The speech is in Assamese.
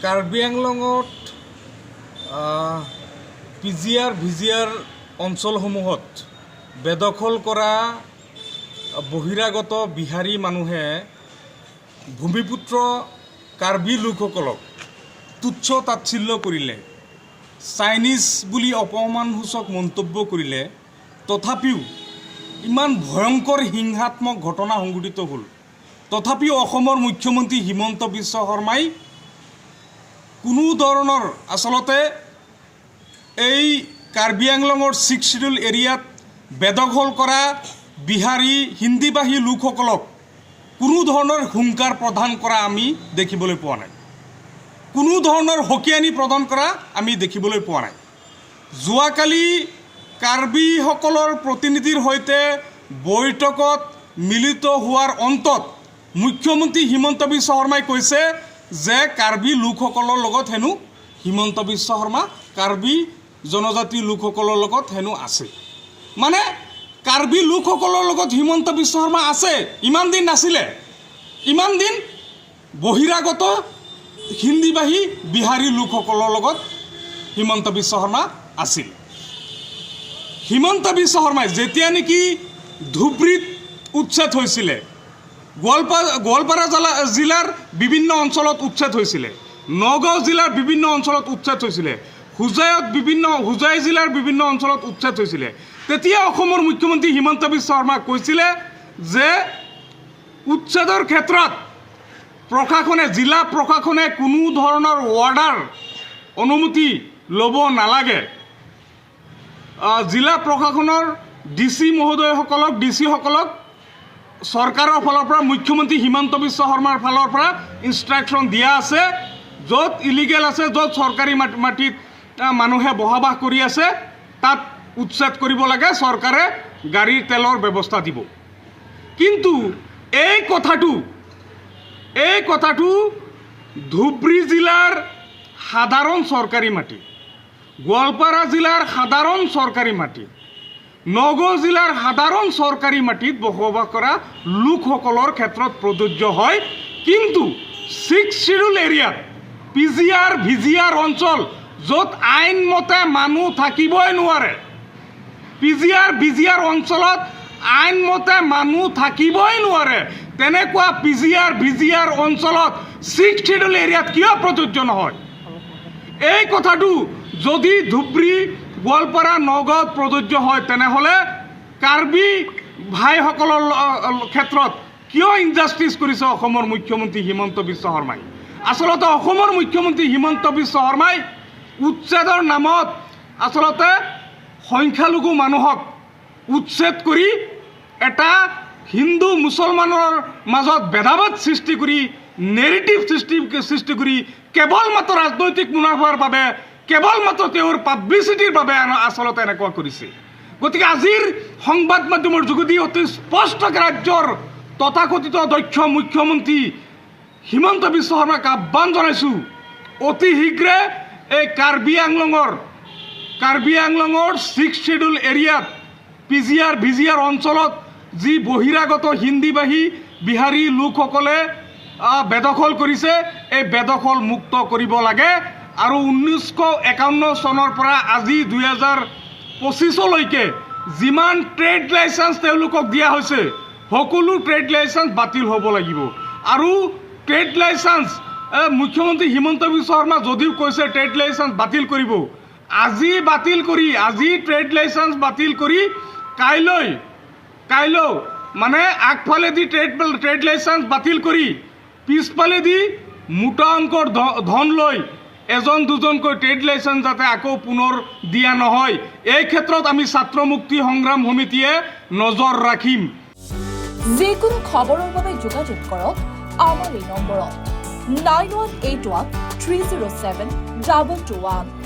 কাৰ্বি আংলঙত পিজিআৰ ভিজিআৰ অঞ্চলসমূহত বেদখল কৰা বহিৰাগত বিহাৰী মানুহে ভূমিপুত্ৰ কাৰ্বি লোকসকলক তুচ্ছ তাচ্ছিল্য কৰিলে, চাইনিজ বুলি অপমানসূচক মন্তব্য কৰিলে, তথাপিও ইমান ভয়ংকৰ হিংসাত্মক ঘটনা সংঘটিত হ'ল। তথাপিও অসমৰ মুখ্যমন্ত্ৰী হিমন্ত বিশ্ব শৰ্মাই কোনো ধৰণৰ আচলতে এই কাৰ্বি আংলঙৰ 6 শিডিউল এৰিয়াত বেদখল কৰা বিহাৰী হিন্দীভাষী লোকসকলক কোনো ধৰণৰ হুংকাৰ প্ৰদান কৰা আমি দেখিবলৈ পোৱা নাই, কোনো ধৰণৰ হকিয়ানি প্ৰদান কৰা আমি দেখিবলৈ পোৱা নাই। যোৱাকালি কাৰ্বিসকলৰ প্ৰতিনিধিৰ সৈতে বৈঠকত মিলিত হোৱাৰ অন্তত মুখ্যমন্ত্ৰী হিমন্ত বিশ্ব শৰ্মাই কৈছে যে কাৰ্বি লোকসকলৰ লগত হেনো হিমন্ত বিশ্ব শৰ্মা কাৰ্বি জনজাতি লোকসকলৰ লগত হেনো আছে। মানে কাৰ্বি লোকসকলৰ লগত হিমন্ত বিশ্ব শৰ্মা আছে, ইমান দিন নাছিলে। ইমান দিন বহিৰাগত হিন্দীভাষী বিহাৰী লোকসকলৰ লগত হিমন্ত বিশ্ব শৰ্মা আছিল। হিমন্ত বিশ্ব শৰ্মাই যেতিয়া নেকি ধুবুৰীত উচ্ছেদ হৈছিলে, গোৱালপাৰা জিলাৰ বিভিন্ন অঞ্চলত উচ্ছেদ হৈছিলে, নগাঁও জিলাৰ বিভিন্ন অঞ্চলত উচ্ছেদ হৈছিলে, হোজাই জিলাৰ বিভিন্ন অঞ্চলত উচ্ছেদ হৈছিলে, তেতিয়া অসমৰ মুখ্যমন্ত্ৰী হিমন্ত বিশ্ব শৰ্মাই কৈছিলে যে উচ্ছেদৰ ক্ষেত্ৰত জিলা প্ৰশাসনে কোনো ধৰণৰ অৰ্ডাৰ অনুমতি ল'ব নালাগে। জিলা প্ৰশাসনৰ ডিচিসকলক চৰকাৰৰ ফালৰ পৰা মুখ্যমন্ত্ৰী হিমন্ত বিশ্ব শৰ্মাৰ ফালৰ পৰা ইনষ্ট্ৰাকশ্যন দিয়া আছে, য'ত ইলিগেল আছে, য'ত চৰকাৰী মাটিত মানুহে বসবাস কৰি আছে, তাত উচ্ছেদ কৰিব লাগে, চৰকাৰে গাড়ীৰ তেলৰ ব্যৱস্থা দিব। কিন্তু এই কথাটো ধুবুৰী জিলাৰ সাধাৰণ চৰকাৰী মাটি, গোৱালপাৰা জিলাৰ সাধাৰণ চৰকাৰী মাটি, নগাঁও জিলাৰ সাধাৰণ চৰকাৰী মাটিত বসবাস কৰা লোকসকলৰ ক্ষেত্ৰত প্ৰযোজ্য হয়। কিন্তু 6 শিডিউল এৰিয়াত পিজিআৰ ভিজিআৰ অঞ্চল, য'ত আইনমতে মানুহ থাকিবই নোৱাৰে, পিজিআৰ ভিজিআৰ অঞ্চলত আইনমতে মানুহ থাকিবই নোৱাৰে, তেনেকুৱা পিজিআৰ ভিজিআৰ অঞ্চলত 6 শিডিউল এৰিয়াত কিয় প্ৰযোজ্য নহয়? এই কথাটো যদি ধুবুৰী, গোৱালপাৰা, নগাঁৱত প্ৰযোজ্য হয়, তেনেহ'লে কাৰ্বি ভাইসকলৰ ক্ষেত্ৰত কিয় ইনজাষ্টিছ কৰিছে অসমৰ মুখ্যমন্ত্ৰী হিমন্ত বিশ্ব শৰ্মাই? আচলতে অসমৰ মুখ্যমন্ত্ৰী হিমন্ত বিশ্ব শৰ্মাই উচ্ছেদৰ নামত আচলতে সংখ্যালঘু মানুহক উচ্ছেদ কৰি এটা হিন্দু মুছলমানৰ মাজত ভেদাভেদ সৃষ্টি কৰি, নেৰেটিভ সৃষ্টি কৰি, কেৱল মাত্ৰ ৰাজনৈতিক মুনাফাৰ বাবে, কেৱল মাত্ৰ তেওঁৰ পাব্লিচিটিৰ বাবে আচলতে এনেকুৱা কৰিছে। গতিকে আজিৰ সংবাদ মাধ্যমৰ যোগেদি অতি স্পষ্টকৈ ৰাজ্যৰ তথাকথিত দক্ষ মুখ্যমন্ত্ৰী হিমন্ত বিশ্ব শৰ্মাক আহ্বান জনাইছোঁ, অতি শীঘ্ৰে এই কাৰ্বি আংলঙৰ 6 শিডিউল এৰিয়াত পিজিআৰ ভিজিআৰ অঞ্চলত যি বহিৰাগত হিন্দীভাষী বিহাৰী লোকসকলে বেদখল কৰিছে, এই বেদখল মুক্ত কৰিব লাগে। আৰু 1951 চনৰ পৰা আজি 2025লৈকে যিমান ট্ৰেড লাইচেঞ্চ তেওঁলোকক দিয়া হৈছে, সকলো ট্ৰেড লাইচেঞ্চ বাতিল হ'ব লাগিব। আৰু ট্ৰেড লাইচেঞ্চ মুখ্যমন্ত্ৰী হিমন্ত বিশ্ব শৰ্মা যদিও কৈছে ট্ৰেড লাইচেঞ্চ বাতিল কৰিব, আজি ট্ৰেড লাইচেঞ্চ বাতিল কৰি কাইলৈ মানে আগফালেদি ট্ৰেড লাইচেঞ্চ বাতিল কৰি পিছফালেদি মোটা অংকৰ ধন লৈ এজন দুজনকৈ ট্ৰেড লাইচেঞ্চ যাতে আকৌ পুনৰ দিয়া নহয়, এই ক্ষেত্ৰত আমি ছাত্ৰ মুক্তি সংগ্ৰাম সমিতিয়ে নজৰ ৰাখিম। যিকোনো খবৰৰ বাবে যোগাযোগ কৰক আমাৰ এই নম্বৰত 9181 307 2221।